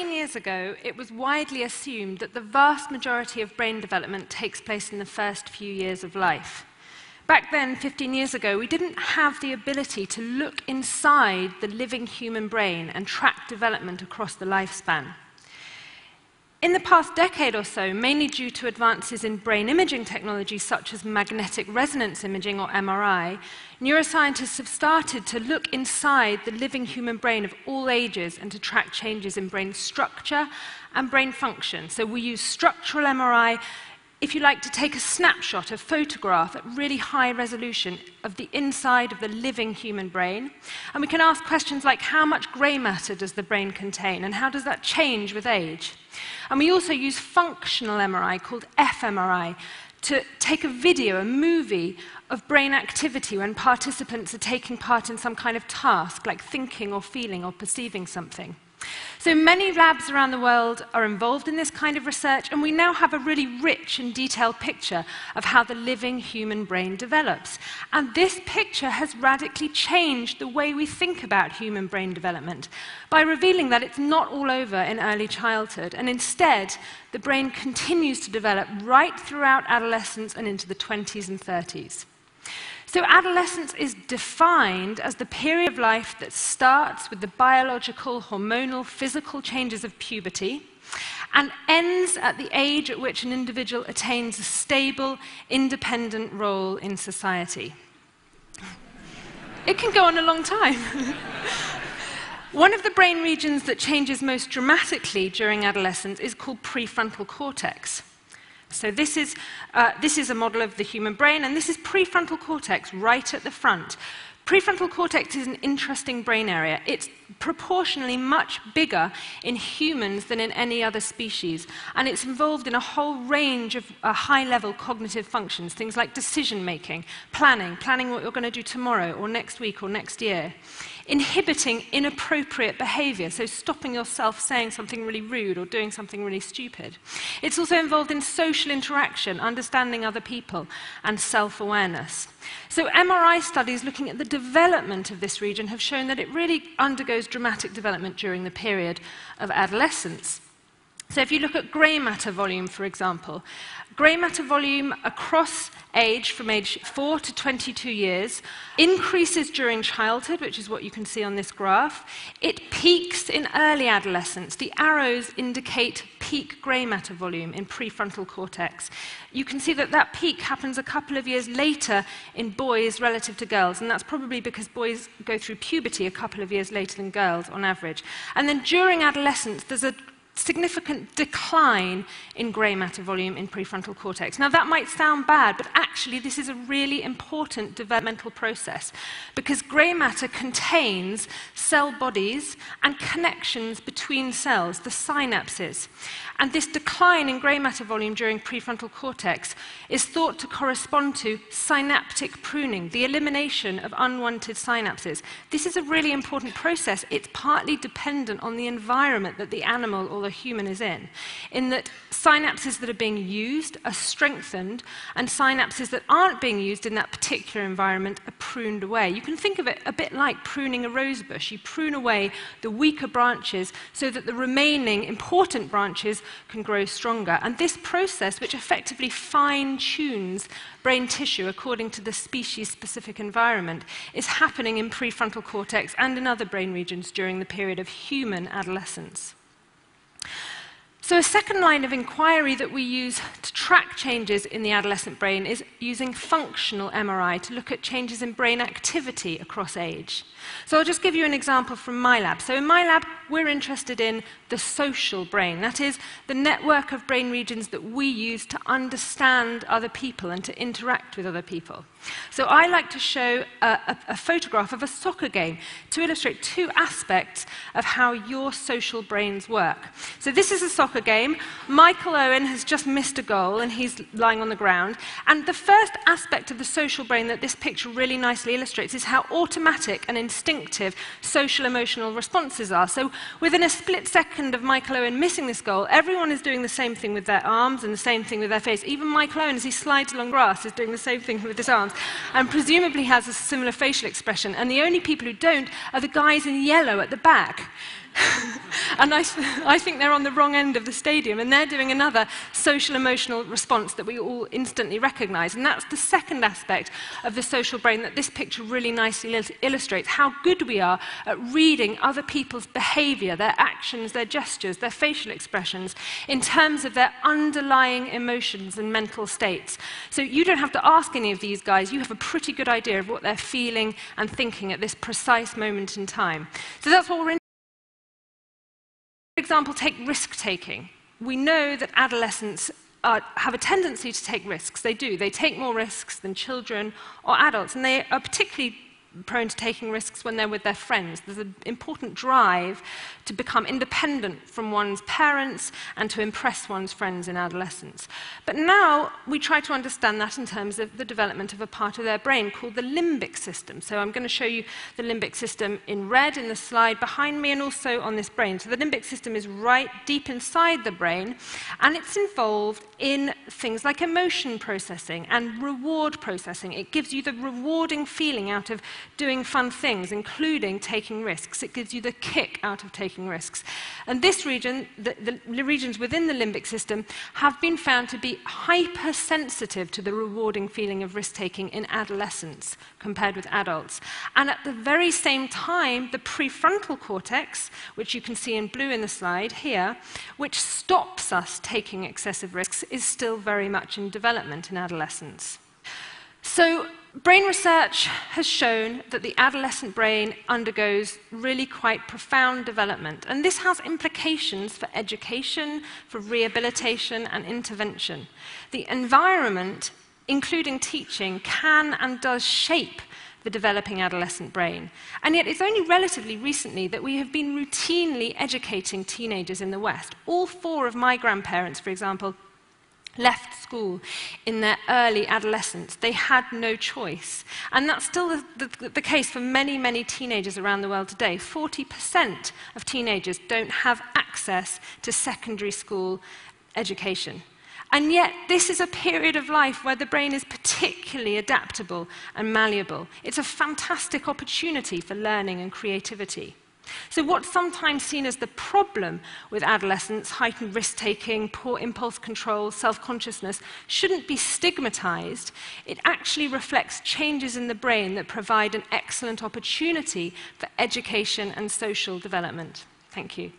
Years ago, it was widely assumed that the vast majority of brain development takes place in the first few years of life. Back then, 15 years ago, we didn't have the ability to look inside the living human brain and track development across the lifespan. In the past decade or so, mainly due to advances in brain imaging technology such as magnetic resonance imaging, or MRI, neuroscientists have started to look inside the living human brain of all ages and to track changes in brain structure and brain function. So we use structural MRI, if you like, to take a snapshot, a photograph at really high resolution of the inside of the living human brain. And we can ask questions like, how much grey matter does the brain contain, and how does that change with age? And we also use functional MRI, called fMRI, to take a video, a movie, of brain activity when participants are taking part in some kind of task, like thinking or feeling or perceiving something. So many labs around the world are involved in this kind of research, and we now have a really rich and detailed picture of how the living human brain develops. And this picture has radically changed the way we think about human brain development by revealing that it's not all over in early childhood, and instead, the brain continues to develop right throughout adolescence and into the 20s and 30s. So adolescence is defined as the period of life that starts with the biological, hormonal, physical changes of puberty and ends at the age at which an individual attains a stable, independent role in society. It can go on a long time. One of the brain regions that changes most dramatically during adolescence is called prefrontal cortex. So this is a model of the human brain, and this is prefrontal cortex right at the front. Prefrontal cortex is an interesting brain area. It's proportionally much bigger in humans than in any other species, and it's involved in a whole range of high-level cognitive functions, things like decision-making, planning what you're going to do tomorrow or next week or next year, inhibiting inappropriate behavior, so stopping yourself saying something really rude or doing something really stupid. It's also involved in social interaction, understanding other people, and self-awareness. So MRI studies looking at the development of this region have shown that it really undergoes dramatic development during the period of adolescence. So if you look at grey matter volume, for example, grey matter volume across age, from age 4 to 22 years, increases during childhood, which is what you can see on this graph. It peaks in early adolescence. The arrows indicate peak grey matter volume in prefrontal cortex. You can see that that peak happens a couple of years later in boys relative to girls, and that's probably because boys go through puberty a couple of years later than girls on average. And then during adolescence, there's a significant decline in grey matter volume in prefrontal cortex. Now, that might sound bad, but actually this is a really important developmental process because grey matter contains cell bodies and connections between cells, the synapses. And this decline in grey matter volume during prefrontal cortex is thought to correspond to synaptic pruning, the elimination of unwanted synapses. This is a really important process. It's partly dependent on the environment that the animal or the human is in that synapses that are being used are strengthened and synapses that aren't being used in that particular environment are pruned away. You can think of it a bit like pruning a rose bush. You prune away the weaker branches so that the remaining important branches can grow stronger. And this process, which effectively fine-tunes brain tissue according to the species-specific environment, is happening in prefrontal cortex and in other brain regions during the period of human adolescence. So a second line of inquiry that we use to track changes in the adolescent brain is using functional MRI to look at changes in brain activity across age. So I'll just give you an example from my lab. So in my lab, we're interested in the social brain. That is, the network of brain regions that we use to understand other people and to interact with other people. So I like to show a photograph of a soccer game to illustrate two aspects of how your social brains work. So this is a soccer game. Michael Owen has just missed a goal, and he's lying on the ground. And the first aspect of the social brain that this picture really nicely illustrates is how automatic and instinctive social emotional responses are. So within a split second of Michael Owen missing this goal, everyone is doing the same thing with their arms and the same thing with their face. Even Michael Owen, as he slides along grass, is doing the same thing with his arms, and presumably has a similar facial expression. And the only people who don't are the guys in yellow at the back. And I think they're on the wrong end of the stadium, and they're doing another social emotional response that we all instantly recognize. And that's the second aspect of the social brain that this picture really nicely illustrates, how good we are at reading other people's behavior, their actions, their gestures, their facial expressions, in terms of their underlying emotions and mental states. So you don't have to ask any of these guys, you have a pretty good idea of what they're feeling and thinking at this precise moment in time. So that's what we're For example, take risk-taking. We know that adolescents have a tendency to take risks. They do. They take more risks than children or adults, and they are particularly prone to taking risks when they're with their friends. There's an important drive to become independent from one's parents and to impress one's friends in adolescence. But now we try to understand that in terms of the development of a part of their brain called the limbic system. So I'm going to show you the limbic system in red in the slide behind me and also on this brain. So the limbic system is right deep inside the brain, and it's involved in things like emotion processing and reward processing. It gives you the rewarding feeling out of doing fun things, including taking risks. It gives you the kick out of taking risks. And this region, the regions within the limbic system, have been found to be hypersensitive to the rewarding feeling of risk-taking in adolescents compared with adults. And at the very same time, the prefrontal cortex, which you can see in blue in the slide here, which stops us taking excessive risks, is still very much in development in adolescents. So brain research has shown that the adolescent brain undergoes really quite profound development, and this has implications for education, for rehabilitation and intervention. The environment, including teaching, can and does shape the developing adolescent brain. And yet it's only relatively recently that we have been routinely educating teenagers in the West. All four of my grandparents, for example, left school in their early adolescence. They had no choice. And that's still the case for many, many teenagers around the world today. 40% of teenagers don't have access to secondary school education. And yet, this is a period of life where the brain is particularly adaptable and malleable. It's a fantastic opportunity for learning and creativity. So what's sometimes seen as the problem with adolescents, heightened risk-taking, poor impulse control, self-consciousness, shouldn't be stigmatized. It actually reflects changes in the brain that provide an excellent opportunity for education and social development. Thank you.